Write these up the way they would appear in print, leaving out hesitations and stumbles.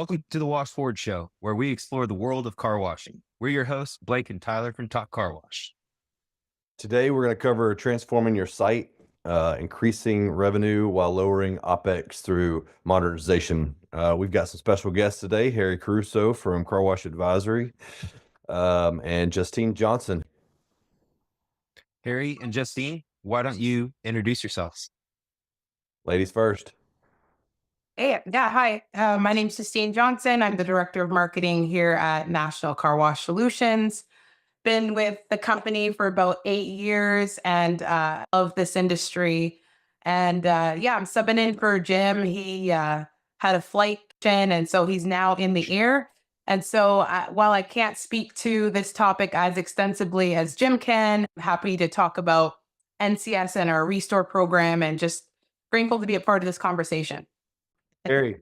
Welcome to the Wash Forward Show, where we explore the world of car washing. We're your hosts, Blake and Tyler from Top Car Wash. Today, we're going to cover transforming your site, increasing revenue while lowering OPEX through modernization. We've got some special guests today, Harry Caruso from Car Wash Advisory, and Justine Johnson. Harry and Justine, why don't you introduce yourselves? Ladies first. Hi. My name's Justine Johnson. I'm the Director of Marketing here at National Car Wash Solutions. Been with the company for about 8 years and of this industry. And I'm subbing in for Jim. He had a flight and so he's now in the air. And so while I can't speak to this topic as extensively as Jim can, I'm happy to talk about NCS and our Restore program and just grateful to be a part of this conversation. Harry.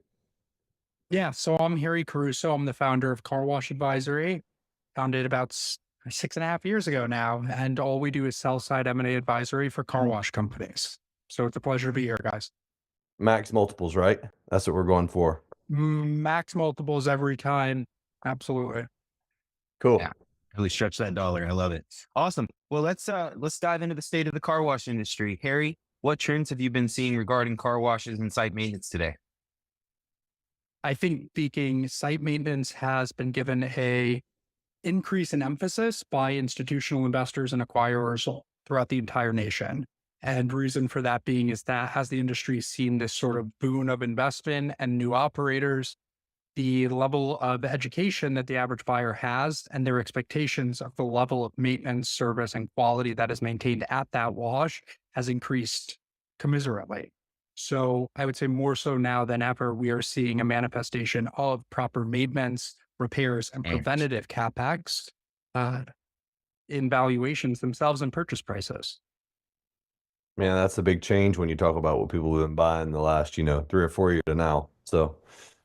Yeah, so I'm Harry Caruso. I'm the founder of Car Wash Advisory, founded about 6.5 years ago now. And all we do is sell-side M&A advisory for car wash companies. So it's a pleasure to be here, guys. Max multiples, right? That's what we're going for. Max multiples every time. Absolutely. Cool. Yeah, really stretch that dollar. I love it. Awesome. Well, let's dive into the state of the car wash industry. Harry, what trends have you been seeing regarding car washes and site maintenance today? I think speaking, site maintenance has been given a increase in emphasis by institutional investors and acquirers throughout the entire nation. And reason for that being is that as the industry seen this sort of boon of investment and new operators, the level of education that the average buyer has and their expectations of the level of maintenance, service, and quality that is maintained at that wash has increased commensurately. So I would say more so now than ever, we are seeing a manifestation of proper maintenance, repairs, and preventative CapEx in valuations themselves and purchase prices. Man, that's a big change when you talk about what people have been buying the last, 3 or 4 years to now. So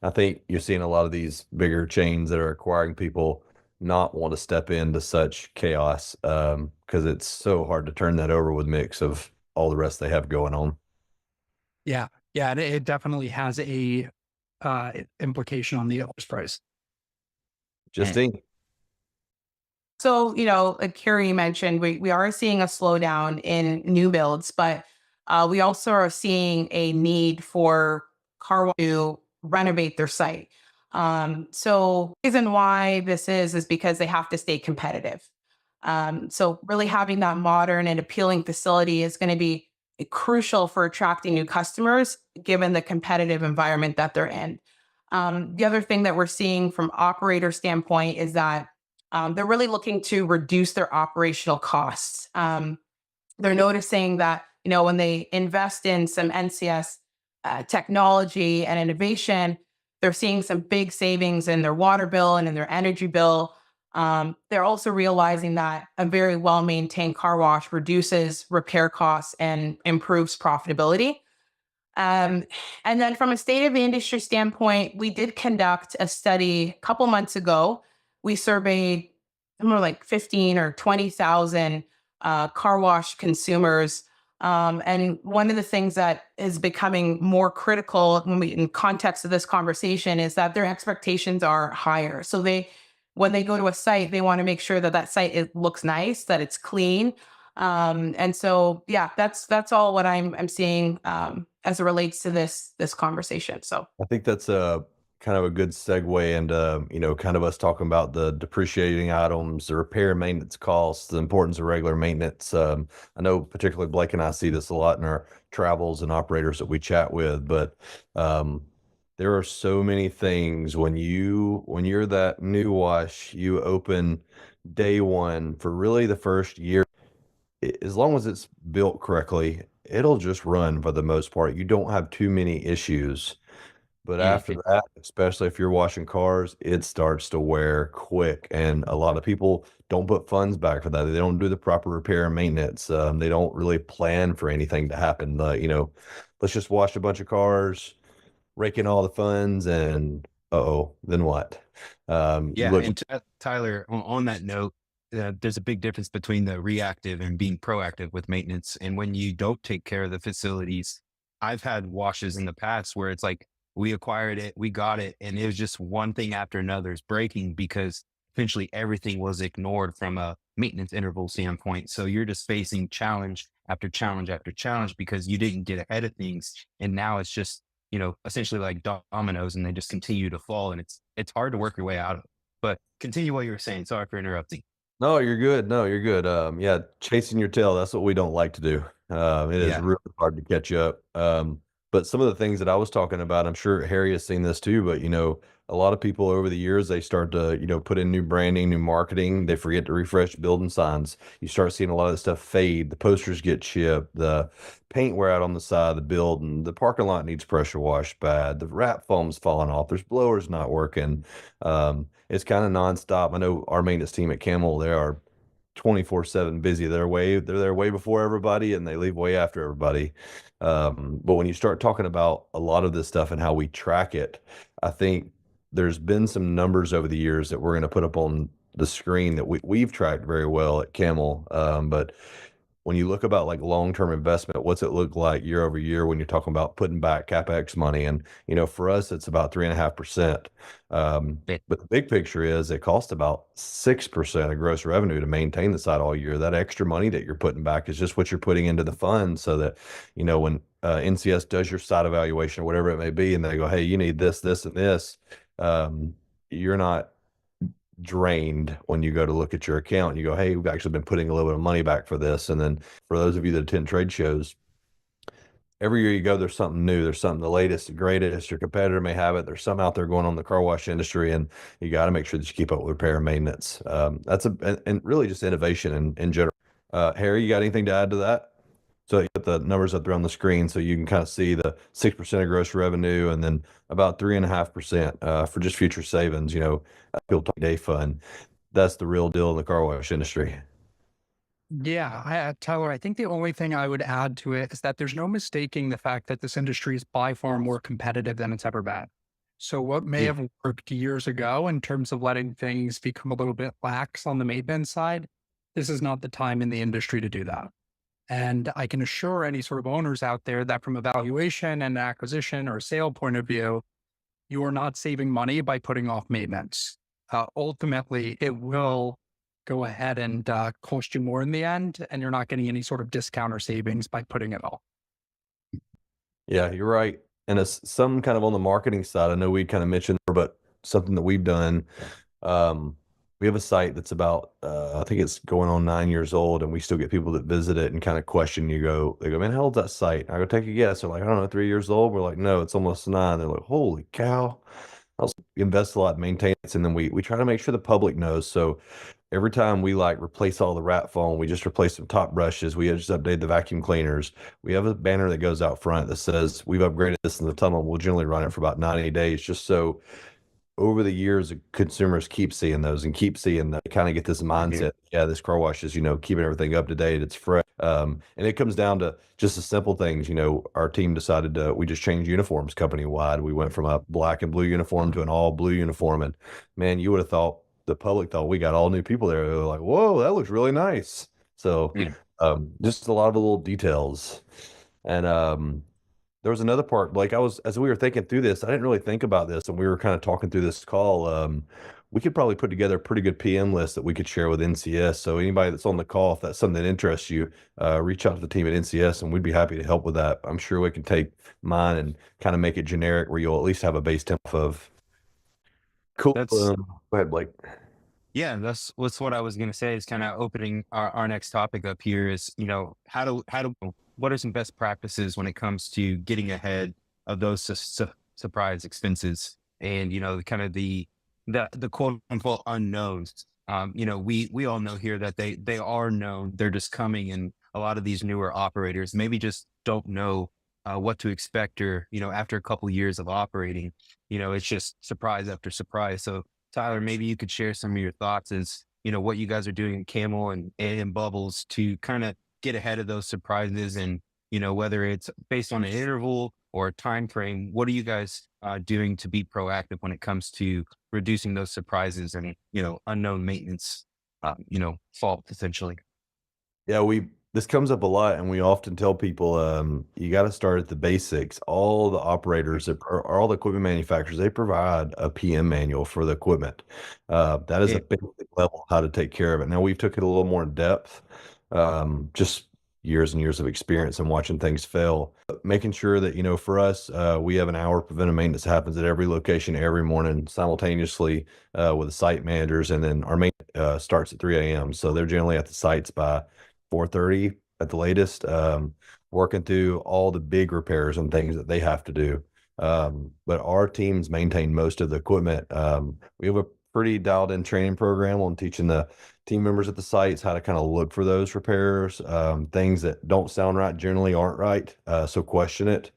I think you're seeing a lot of these bigger chains that are acquiring people not want to step into such chaos because it's so hard to turn that over with mix of all the rest they have going on. Yeah, and it definitely has a implication on the owner's price. Justine. So, like Carrie mentioned, we are seeing a slowdown in new builds, but we also are seeing a need for car wash to renovate their site. So the reason why this is because they have to stay competitive. So really having that modern and appealing facility is going to be crucial for attracting new customers, given the competitive environment that they're in. The other thing that we're seeing from operator standpoint is that they're really looking to reduce their operational costs. They're noticing that, when they invest in some NCS technology and innovation, they're seeing some big savings in their water bill and in their energy bill. They're also realizing that a very well-maintained car wash reduces repair costs and improves profitability. And then from a state of the industry standpoint, we did conduct a study a couple months ago. We surveyed more like 15 or 20,000 car wash consumers. And one of the things that is becoming more critical in context of this conversation is that their expectations are higher. So when they go to a site, they want to make sure that site looks nice, that it's clean. And so, that's all what I'm seeing as it relates to this conversation. So I think that's a kind of a good segue into, kind of us talking about the depreciating items, the repair and maintenance costs, the importance of regular maintenance. I know particularly Blake and I see this a lot in our travels and operators that we chat with, but there are so many things when you're that new wash, you open day one for really the first year. As long as it's built correctly, it'll just run for the most part. You don't have too many issues. But after that, especially if you're washing cars, it starts to wear quick. And a lot of people don't put funds back for that. They don't do the proper repair and maintenance. They don't really plan for anything to happen. Let's just wash a bunch of cars, rake in all the funds, and then what? Tyler, on that note, there's a big difference between the reactive and being proactive with maintenance. And when you don't take care of the facilities, I've had washes in the past where it's like we acquired it, we got it, and it was just one thing after another is breaking because essentially everything was ignored from a maintenance interval standpoint. So you're just facing challenge after challenge after challenge because you didn't get ahead of things. And now it's just, essentially like dominoes and they just continue to fall. And it's hard to work your way out of it. But continue what you were saying. Sorry for interrupting. No, you're good. No, you're good. Yeah, chasing your tail, that's what we don't like to do. It is Yeah. really hard to catch up. But some of the things that I was talking about, I'm sure Harry has seen this too, but a lot of people over the years, they start to, put in new branding, new marketing. They forget to refresh building signs. You start seeing a lot of the stuff fade. The posters get chipped. The paint wear out on the side of the building. The parking lot needs pressure washed bad. The wrap foam's falling off. There's blowers not working. It's kind of nonstop. I know our maintenance team at Camel, they are 24/7 busy. They're there way before everybody and they leave way after everybody. But when you start talking about a lot of this stuff and how we track it, I think there's been some numbers over the years that we're going to put up on the screen that we've tracked very well at Camel. But when you look about like long-term investment, what's it look like year over year when you're talking about putting back CapEx money? And, for us, it's about 3.5%. Yeah. But the big picture is it costs about 6% of gross revenue to maintain the site all year. That extra money that you're putting back is just what you're putting into the fund so that, when NCS does your site evaluation or whatever it may be, and they go, hey, you need this, this, and this, you're not drained when you go to look at your account and you go, hey, we've actually been putting a little bit of money back for this. And then for those of you that attend trade shows, every year you go, there's something new. There's something the latest, the greatest. Your competitor may have it. There's something out there going on in the car wash industry, and you got to make sure that you keep up with repair and maintenance. And really just innovation in general. Harry, you got anything to add to that? So you put the numbers up there on the screen so you can kind of see the 6% of gross revenue and then about 3.5% for just future savings, Fuel Day Fund. That's the real deal in the car wash industry. Yeah, Tyler, I think the only thing I would add to it is that there's no mistaking the fact that this industry is by far more competitive than it's ever been. So what may have worked years ago in terms of letting things become a little bit lax on the maintenance side, this is not the time in the industry to do that. And I can assure any sort of owners out there that from a valuation and acquisition or sale point of view, you are not saving money by putting off maintenance. Ultimately, it will go ahead and cost you more in the end, and you're not getting any sort of discount or savings by putting it off. Yeah, you're right. And it's some kind of on the marketing side. I know we kind of mentioned, but something that we've done. We have a site that's about, I think it's going on 9 years old, and we still get people that visit it and kind of question. They go, man, how old's that site? I go, take a guess. They're like, I don't know, 3 years old. We're like, no, it's almost 9. They're like, holy cow. We invest a lot in maintenance, and then we try to make sure the public knows. So every time we like replace all the rat foam, we just replace some top brushes. We just update the vacuum cleaners. We have a banner that goes out front that says we've upgraded this in the tunnel. We'll generally run it for about 90 days, just so over the years, consumers keep seeing those and keep seeing that, kind of get this mindset. Yeah, this car wash is, keeping everything up to date. It's fresh. And it comes down to just the simple things. Our team decided we just changed uniforms company wide. We went from a black and blue uniform to an all blue uniform. And man, you would have thought the public thought we got all new people there. They were like, whoa, that looks really nice. So just a lot of the little details. And there was another part, like as we were thinking through this, I didn't really think about this, and we were kind of talking through this call. We could probably put together a pretty good PM list that we could share with NCS. So anybody that's on the call, if that's something that interests you, reach out to the team at NCS, and we'd be happy to help with that. I'm sure we can take mine and kind of make it generic where you'll at least have a base template of. Cool. Go ahead, Blake. Yeah, that's what I was going to say is kind of opening our next topic up here is, what are some best practices when it comes to getting ahead of those surprise expenses and, kind of the quote unquote unknowns. We all know here that they are known, they're just coming, and a lot of these newer operators maybe just don't know what to expect, or, after a couple years of operating, it's just surprise after surprise. So Tyler, maybe you could share some of your thoughts as, what you guys are doing in Camel and Bubbles to kind of get ahead of those surprises, and, whether it's based on an interval or a time frame, what are you guys doing to be proactive when it comes to reducing those surprises and, unknown maintenance, fault essentially? Yeah, This comes up a lot, and we often tell people, you got to start at the basics. All the operators or all the equipment manufacturers, they provide a PM manual for the equipment. That is Yeah. a basic level how to take care of it. Now we've took it a little more in depth, just years and years of experience and watching things fail. But making sure that, for us, we have an hour preventive maintenance happens at every location every morning simultaneously with the site managers, and then our maintenance starts at 3 a.m. So they're generally at the sites by 4:30 at the latest, working through all the big repairs and things that they have to do. But our teams maintain most of the equipment. We have a pretty dialed in training program on teaching the team members at the sites how to kind of look for those repairs. Things that don't sound right generally aren't right. So question it.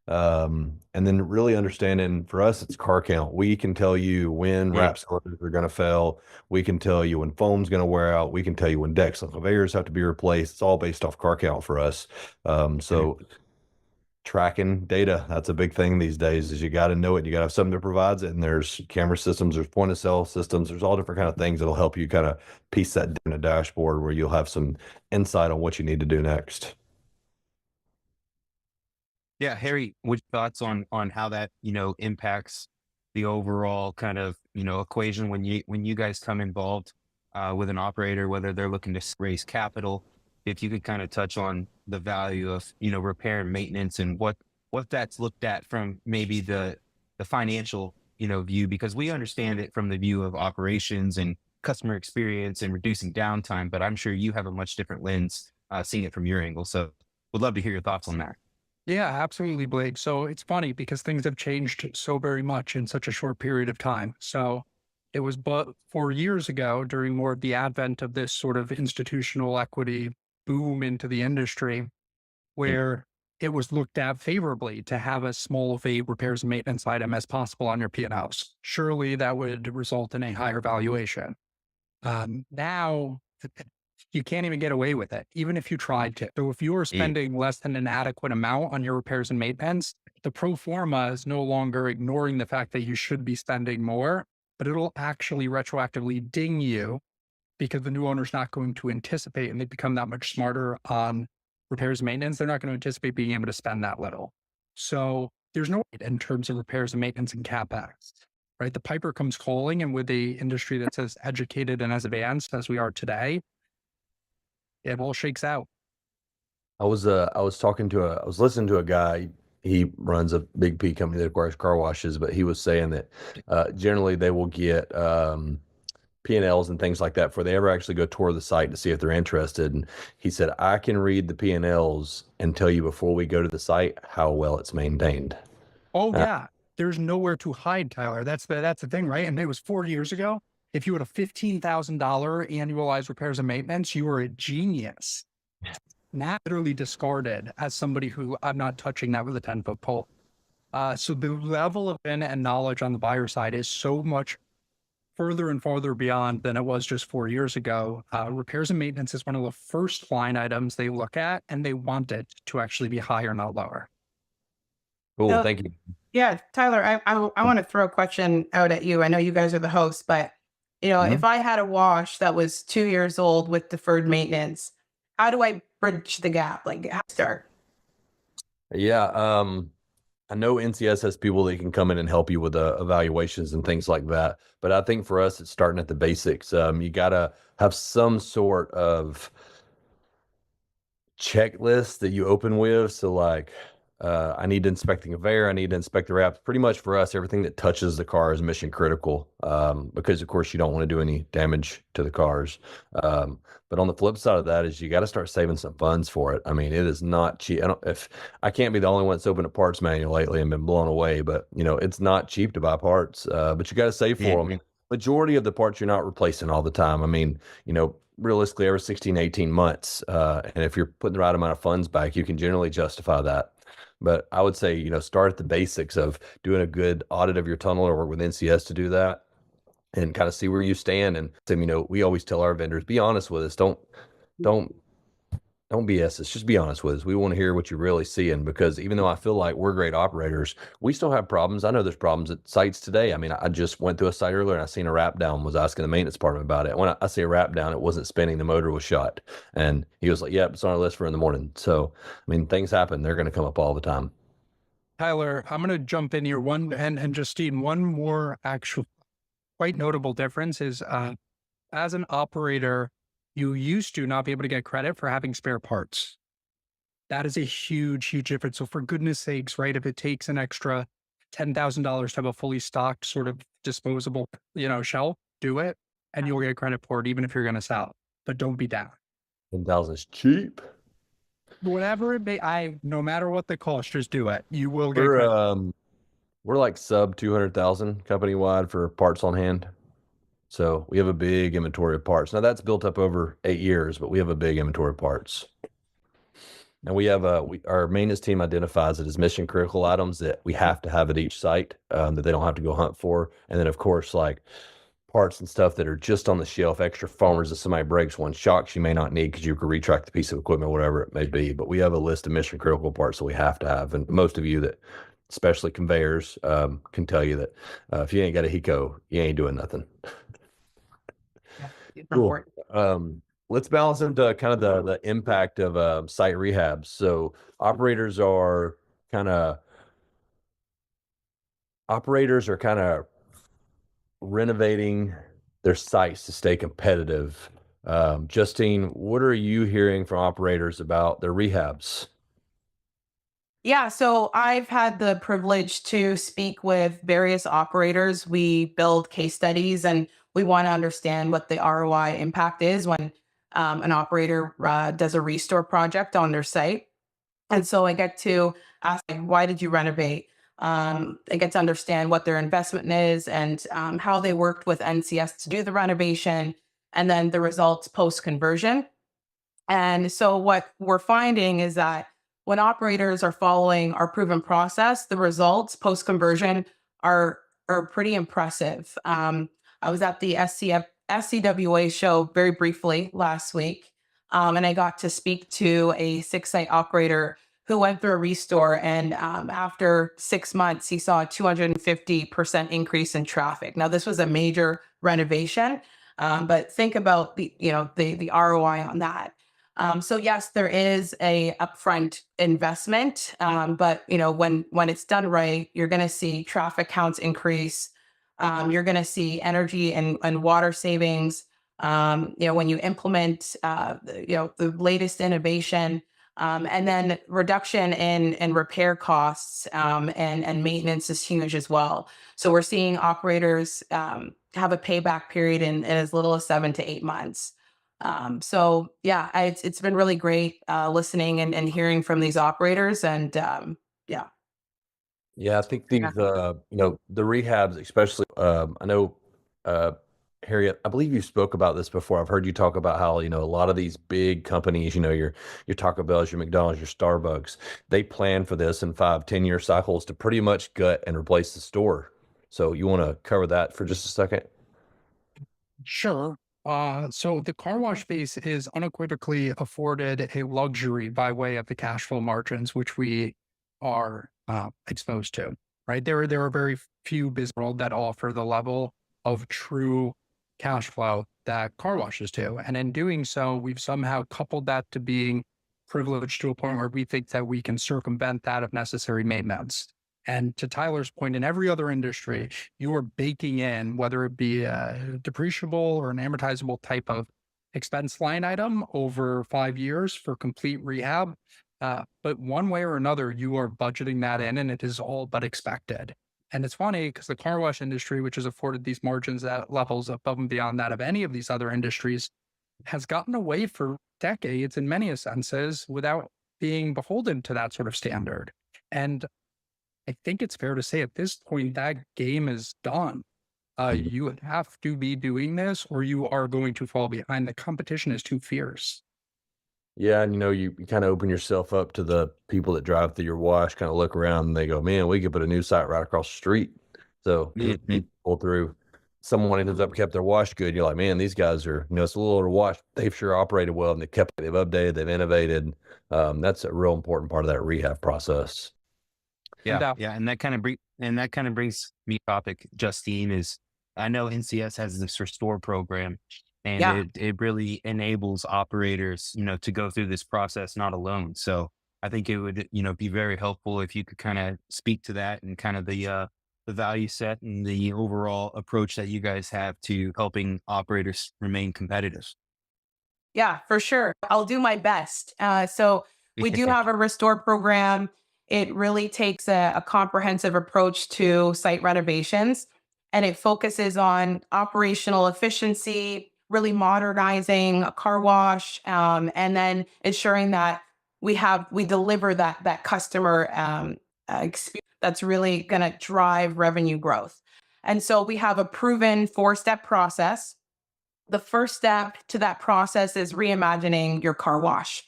And then really understanding, for us, it's car count. We can tell you when Yeah. wrap cylinders are going to fail. We can tell you when foam's going to wear out. We can tell you when decks and conveyors have to be replaced. It's all based off car count for us. So tracking data, that's a big thing these days, is you got to know it. You got to have something that provides it. And there's camera systems, there's point of sale systems, there's all different kind of things that'll help you kind of piece that in a dashboard where you'll have some insight on what you need to do next. Yeah, Harry, what thoughts on how that, impacts the overall kind of, equation when you guys come involved with an operator, whether they're looking to raise capital? If you could kind of touch on the value of, repair and maintenance, and what that's looked at from maybe the financial, view, because we understand it from the view of operations and customer experience and reducing downtime, but I'm sure you have a much different lens seeing it from your angle. So would love to hear your thoughts on that. Yeah, absolutely, Blake. So it's funny because things have changed so very much in such a short period of time. So it was but 4 years ago, during more of the advent of this sort of institutional equity boom into the industry, where it was looked at favorably to have as small of a repairs and maintenance item as possible on your P&Ls. Surely that would result in a higher valuation. Now you can't even get away with it, even if you tried to. So if you are Yeah. spending less than an adequate amount on your repairs and maintenance, the pro forma is no longer ignoring the fact that you should be spending more, but it'll actually retroactively ding you because the new owner's not going to anticipate, and they become that much smarter on repairs and maintenance. They're not going to anticipate being able to spend that little. So there's no in terms of repairs and maintenance and CapEx, right? The piper comes calling, and with a industry that's as educated and as advanced as we are today, it all shakes out. I was I was listening to a guy. He runs a big P company that acquires car washes, but he was saying that generally they will get P&Ls and things like that before they ever actually go tour the site to see if they're interested. And he said, I can read the P&Ls and tell you before we go to the site how well it's maintained. Oh Uh, yeah, there's nowhere to hide, Tyler. That's the thing, right? And it was 4 years ago. If you had a $15,000 annualized repairs and maintenance, you were a genius. Not literally discarded as somebody who I'm not touching that with a 10-foot pole. So the level of in and knowledge on the buyer side is so much further and farther beyond than it was just 4 years ago. Repairs and maintenance is one of the first line items they look at, and they want it to actually be higher, not lower. cool. So, Thank you. yeah, Tyler, I want to throw a question out at you. I know you guys are the host, but Mhm. if I had a wash that was 2 years old with deferred maintenance, how do I bridge the gap? Like, how to start? Yeah. I know NCS has people that can come in and help you with evaluations and things like that. But I think for us, it's starting at the basics. You got to have some sort of checklist that you open with. So like, I need to inspect the conveyor. I need to inspect the wraps. Pretty much for us, everything that touches the car is mission critical, because of course you don't want to do any damage to the cars. But on the flip side of that is you got to start saving some funds for it. I mean, it is not cheap. If I can't be the only one that's opened a parts manual lately and been blown away, but it's not cheap to buy parts. But you got to save for them. Majority of the parts you're not replacing all the time. I mean, realistically every 16, 18 months. And if you're putting the right amount of funds back, you can generally justify that. But I would say, start at the basics of doing a good audit of your tunnel, or work with NCS to do that and kind of see where you stand. And we always tell our vendors, be honest with us. Don't Don't BS us. Just be honest with us. We want to hear what you're really seeing, because even though I feel like we're great operators, we still have problems. I know there's problems at sites today. I mean, I just went through a site earlier and I seen a wrap down, was asking the maintenance department about it. When I say a wrap down, it wasn't spinning, the motor was shot. And he was like, yep, it's on our list for in the morning. So, I mean, things happen. They're going to come up all the time. Tyler, I'm going to jump in here and Justine, one more actual quite notable difference is as an operator, you used to not be able to get credit for having spare parts. That is a huge, huge difference. So for goodness sakes, right, if it takes an extra $10,000 to have a fully stocked sort of disposable, shelf, do it and you'll get credit for it, even if you're going to sell. But don't be down. 10,000 is cheap. Whatever it may, no matter what the cost, just do it. You will get credit. We're like sub 200,000 company wide for parts on hand. So we have a big inventory of parts. Now that's built up over 8 years, but we have a big inventory of parts. And we have our maintenance team identifies it as mission critical items that we have to have at each site, that they don't have to go hunt for. And then of course, like parts and stuff that are just on the shelf, extra foamers if somebody breaks one, shocks you may not need because you can retract the piece of equipment, whatever it may be. But we have a list of mission critical parts that we have to have. And most of you that, especially conveyors, can tell you that if you ain't got a HECO, you ain't doing nothing. Cool. Let's balance into kind of the impact of site rehabs. So operators are kind of renovating their sites to stay competitive. Justine, what are you hearing from operators about their rehabs? Yeah, so I've had the privilege to speak with various operators. We build case studies and we want to understand what the ROI impact is when an operator does a restore project on their site. And so I get to ask, like, why did you renovate? I get to understand what their investment is and how they worked with NCS to do the renovation, and then the results post conversion. And so what we're finding is that when operators are following our proven process, the results post conversion are are pretty impressive. I was at the SCWA show very briefly last week, and I got to speak to a 6 site operator who went through a restore, and after 6 months, he saw a 250% increase in traffic. Now, this was a major renovation, but think about the ROI on that. So yes, there is a upfront investment, but when it's done right, you're going to see traffic counts increase. You're going to see energy and water savings. When you implement the latest innovation, and then reduction in repair costs, and maintenance is huge as well. So we're seeing operators have a payback period in as little as 7 to 8 months. So yeah, it's been really great listening and hearing from these operators, and yeah. Yeah, I think these, the rehabs, especially, I know, Harriet, I believe you spoke about this before. I've heard you talk about how, a lot of these big companies, your Taco Bells, your McDonald's, your Starbucks, they plan for this in 5, 10 year cycles to pretty much gut and replace the store. So you want to cover that for just a second? Sure. So the car wash space is unequivocally afforded a luxury by way of the cash flow margins, which we are exposed to, right? There are very few business world that offer the level of true cash flow that car washes do. And in doing so, we've somehow coupled that to being privileged to a point where we think that we can circumvent that of necessary maintenance. And to Tyler's point, in every other industry, you are baking in, whether it be a depreciable or an amortizable type of expense line item over 5 years for complete rehab. But one way or another, you are budgeting that in, and it is all but expected. And it's funny because the car wash industry, which has afforded these margins at levels above and beyond that of any of these other industries, has gotten away for decades in many senses without being beholden to that sort of standard. And I think it's fair to say at this point that game is done. You have to be doing this or you are going to fall behind. The competition is too fierce. Yeah, and you kind of open yourself up to the people that drive through your wash, kind of look around and they go, man, we could put a new site right across the street. So Mhm. pull through. someone ends up kept their wash good. You're like, man, these guys are, it's a little older wash. They've sure operated well, and they've updated, they've innovated. That's a real important part of that rehab process. Yeah. And that kind of brings me topic, Justine, is I know NCS has this restore program, and it really enables operators, to go through this process not alone. So I think it would, be very helpful if you could kind of speak to that and kind of the value set and the overall approach that you guys have to helping operators remain competitive. Yeah, for sure. I'll do my best. So we do have a restore program. It really takes a comprehensive approach to site renovations, and it focuses on operational efficiency, really modernizing a car wash, and then ensuring that we deliver that customer experience that's really going to drive revenue growth. And so we have a proven 4-step process. The first step to that process is reimagining your car wash.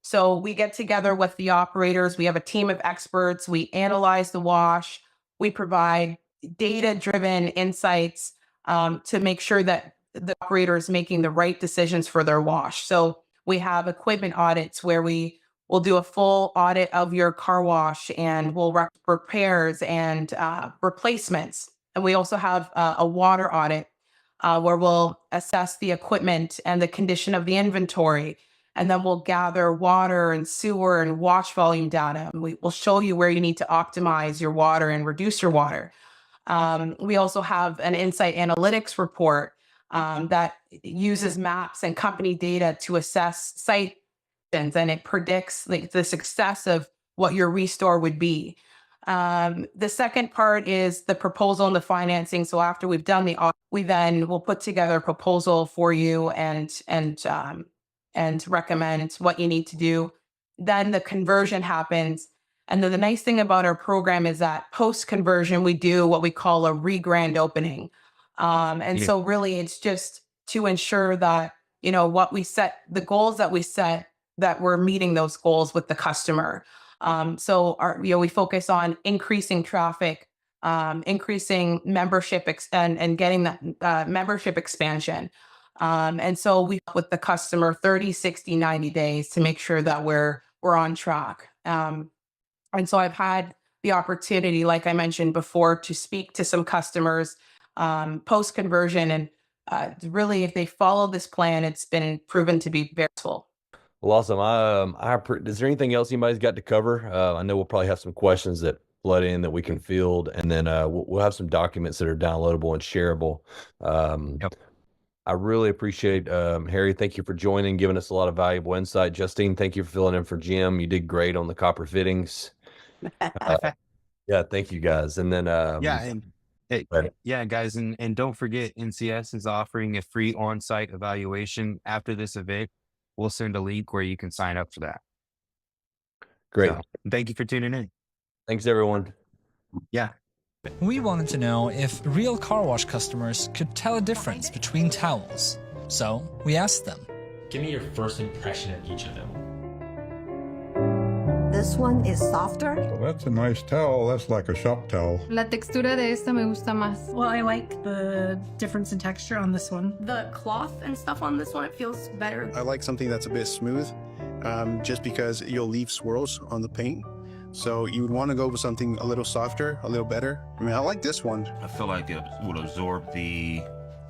So we get together with the operators. We have a team of experts. We analyze the wash. We provide data-driven insights to make sure that the operator is making the right decisions for their wash. So we have equipment audits where we will do a full audit of your car wash, and we'll repairs and replacements. And we also have a water audit where we'll assess the equipment and the condition of the inventory. And then we'll gather water and sewer and wash volume data. And we'll show you where you need to optimize your water and reduce your water. We also have an insight analytics report that uses maps and company data to assess site, and it predicts the success of what your restore would be. The second part is the proposal and the financing. So after we've done the audit, we then will put together a proposal for you and recommend what you need to do. Then the conversion happens. And then the nice thing about our program is that post-conversion, we do what we call a re-grand opening. So really it's just to ensure that, what we set, the goals that we set, that we're meeting those goals with the customer. We focus on increasing traffic, increasing membership and getting that membership expansion. And so we with the customer 30, 60, 90 days to make sure that we're on track. And so I've had the opportunity, like I mentioned before, to speak to some customers post conversion, and really, if they follow this plan, it's been proven to be very useful. Well, awesome. Is there anything else anybody's got to cover? I know we'll probably have some questions that flood in that we can field, and then we'll have some documents that are downloadable and shareable. Yep. I really appreciate Harry. Thank you for joining, giving us a lot of valuable insight. Justine, thank you for filling in for Jim. You did great on the copper fittings. Yeah, thank you guys. And then guys, and don't forget, NCS is offering a free on-site evaluation after this event. We'll send a link where you can sign up for that. Great. So, thank you for tuning in. Thanks, everyone. Yeah. We wanted to know if real car wash customers could tell a difference between towels. So we asked them. Give me your first impression of each of them. This one is softer. Well, that's a nice towel. That's like a shop towel. La textura de esta me gusta más. Well, I like the difference in texture on this one. The cloth and stuff on this one, it feels better. I like something that's a bit smooth, just because you'll leave swirls on the paint. So you would want to go with something a little softer, a little better. I mean, I like this one. I feel like it would absorb the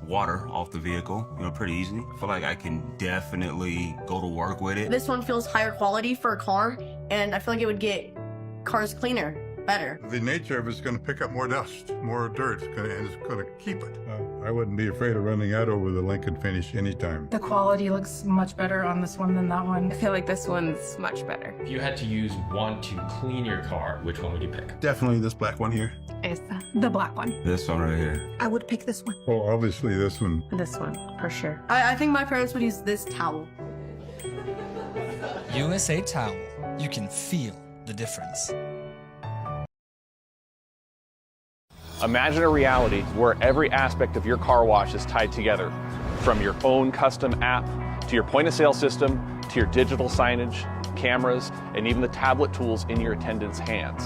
water off the vehicle, pretty easily. I feel like I can definitely go to work with it. This one feels higher quality for a car, and I feel like it would get cars cleaner, better. The nature of it's going to pick up more dust, more dirt, and it's going to keep it. I wouldn't be afraid of running that over the Lincoln finish anytime. The quality looks much better on this one than that one. I feel like this one's much better. If you had to use one to clean your car, which one would you pick? Definitely this black one here. Esta. The black one. This one right here. I would pick this one. Oh, obviously this one. This one, for sure. I think my parents would use this towel. USA Towel. You can feel the difference. Imagine a reality where every aspect of your car wash is tied together, from your own custom app to your point-of-sale system to your digital signage, cameras, and even the tablet tools in your attendant's hands.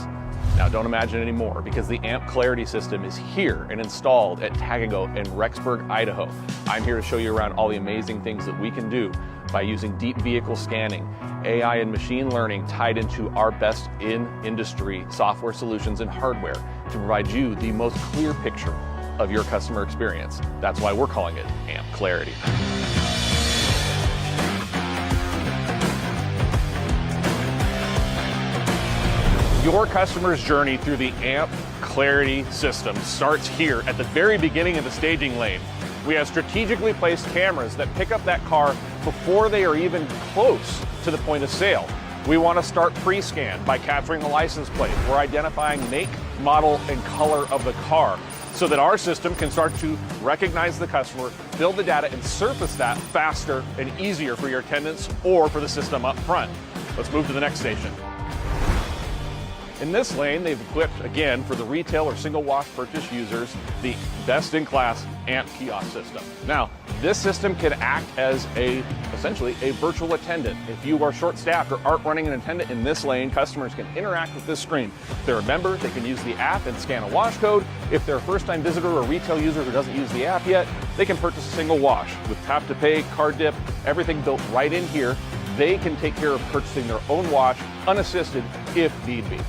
Now don't imagine anymore, because the AMP Clarity system is here and installed at Tagago in Rexburg, Idaho. I'm here to show you around all the amazing things that we can do by using deep vehicle scanning, AI and machine learning tied into our best in industry software solutions and hardware to provide you the most clear picture of your customer experience. That's why we're calling it AMP Clarity. Your customer's journey through the AMP Clarity system starts here at the very beginning of the staging lane. We have strategically placed cameras that pick up that car before they are even close to the point of sale. We want to start pre-scan by capturing the license plate. We're identifying make, model, and color of the car so that our system can start to recognize the customer, build the data, and surface that faster and easier for your attendants or for the system up front. Let's move to the next station. In this lane, they've equipped, again, for the retail or single wash purchase users, the best-in-class AMP kiosk system. Now, this system can act as essentially a virtual attendant. If you are short-staffed or aren't running an attendant in this lane, customers can interact with this screen. If they're a member, they can use the app and scan a wash code. If they're a first-time visitor or retail user who doesn't use the app yet, they can purchase a single wash with tap to pay, card dip, everything built right in here. They can take care of purchasing their own wash unassisted if need be.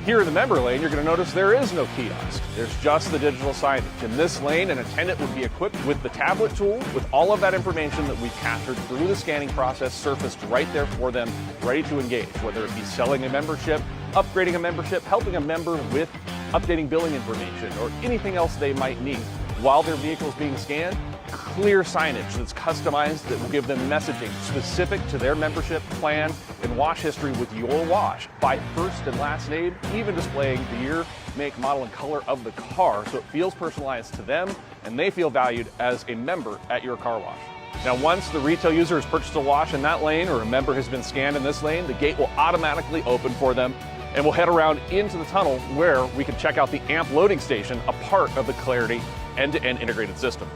Here in the member lane, you're going to notice there is no kiosk. There's just the digital signage. In this lane, an attendant would be equipped with the tablet tool with all of that information that we captured through the scanning process surfaced right there for them, ready to engage, whether it be selling a membership, upgrading a membership, helping a member with updating billing information, or anything else they might need. While their vehicle is being scanned, clear signage that's customized that will give them messaging specific to their membership plan and wash history with your wash by first and last name, even displaying the year, make, model, and color of the car so it feels personalized to them and they feel valued as a member at your car wash. Now, once the retail user has purchased a wash in that lane or a member has been scanned in this lane, the gate will automatically open for them and we'll head around into the tunnel where we can check out the AMP loading station, a part of the Clarity end-to-end integrated system.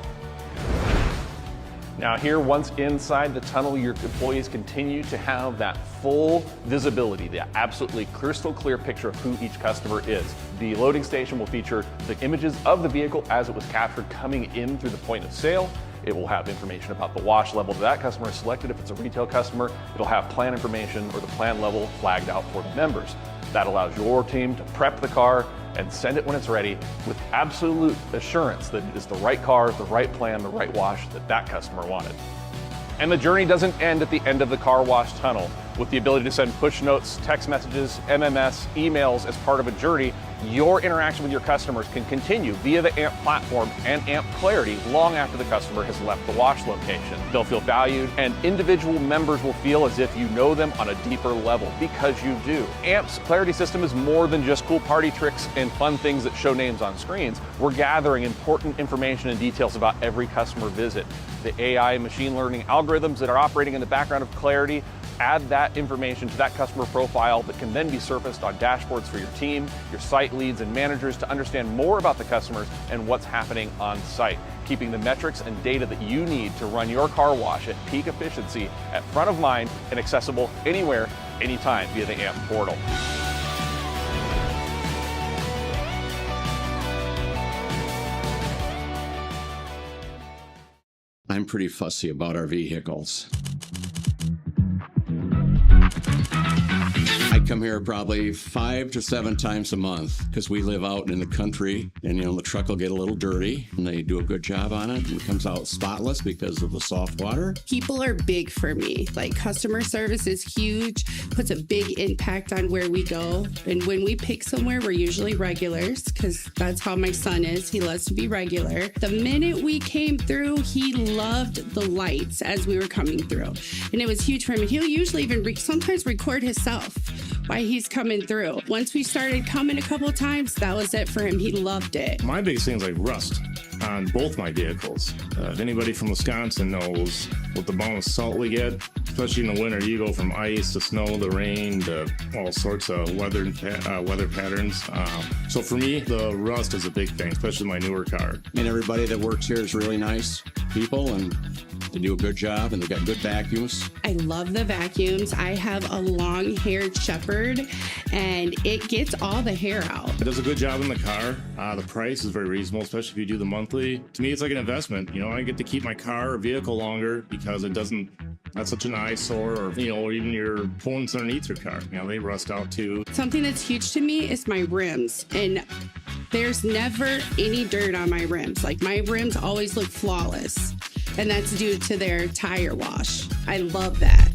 Now here, once inside the tunnel, your employees continue to have that full visibility, the absolutely crystal clear picture of who each customer is. The loading station will feature the images of the vehicle as it was captured coming in through the point of sale. It will have information about the wash level that customer is selected. If it's a retail customer, it'll have plan information or the plan level flagged out for the members. That allows your team to prep the car and send it when it's ready with absolute assurance that it is the right car, the right plan, the right wash that customer wanted. And the journey doesn't end at the end of the car wash tunnel. With the ability to send push notes, text messages, MMS, emails as part of a journey, your interaction with your customers can continue via the AMP platform and AMP Clarity long after the customer has left the wash location. They'll feel valued, and individual members will feel as if you know them on a deeper level, because you do. AMP's Clarity system is more than just cool party tricks and fun things that show names on screens. We're gathering important information and details about every customer visit. The AI and machine learning algorithms that are operating in the background of Clarity add that information to that customer profile that can then be surfaced on dashboards for your team, your site leads, and managers to understand more about the customers and what's happening on site, keeping the metrics and data that you need to run your car wash at peak efficiency at front of mind and accessible anywhere, anytime via the AMP portal. I'm pretty fussy about our vehicles. I come here probably 5 to 7 times a month because we live out in the country, and the truck will get a little dirty and they do a good job on it, and it comes out spotless because of the soft water. People are big for me. Like, customer service is huge, puts a big impact on where we go. And when we pick somewhere, we're usually regulars because that's how my son is. He loves to be regular. The minute we came through, he loved the lights as we were coming through. And it was huge for him. And he'll usually even sometimes record himself while he's coming through. Once we started coming a couple of times, that was it for him. He loved it. My biggest thing is like rust on both my vehicles. If anybody from Wisconsin knows what the amount of salt we get, especially in the winter, you go from ice to snow to rain to all sorts of weather patterns. So for me, the rust is a big thing, especially my newer car. And everybody that works here is really nice people, and They do a good job, and they've got good vacuums. I love the vacuums. I have a long-haired shepherd, and it gets all the hair out. It does a good job in the car. The price is very reasonable, especially if you do the monthly. To me, it's like an investment. You know, I get to keep my car or vehicle longer because it doesn't, not such an eyesore, or, you know, or even your components underneath your car. You know, they rust out too. Something that's huge to me is my rims, and there's never any dirt on my rims. Like, my rims always look flawless, and that's due to their tire wash. I love that.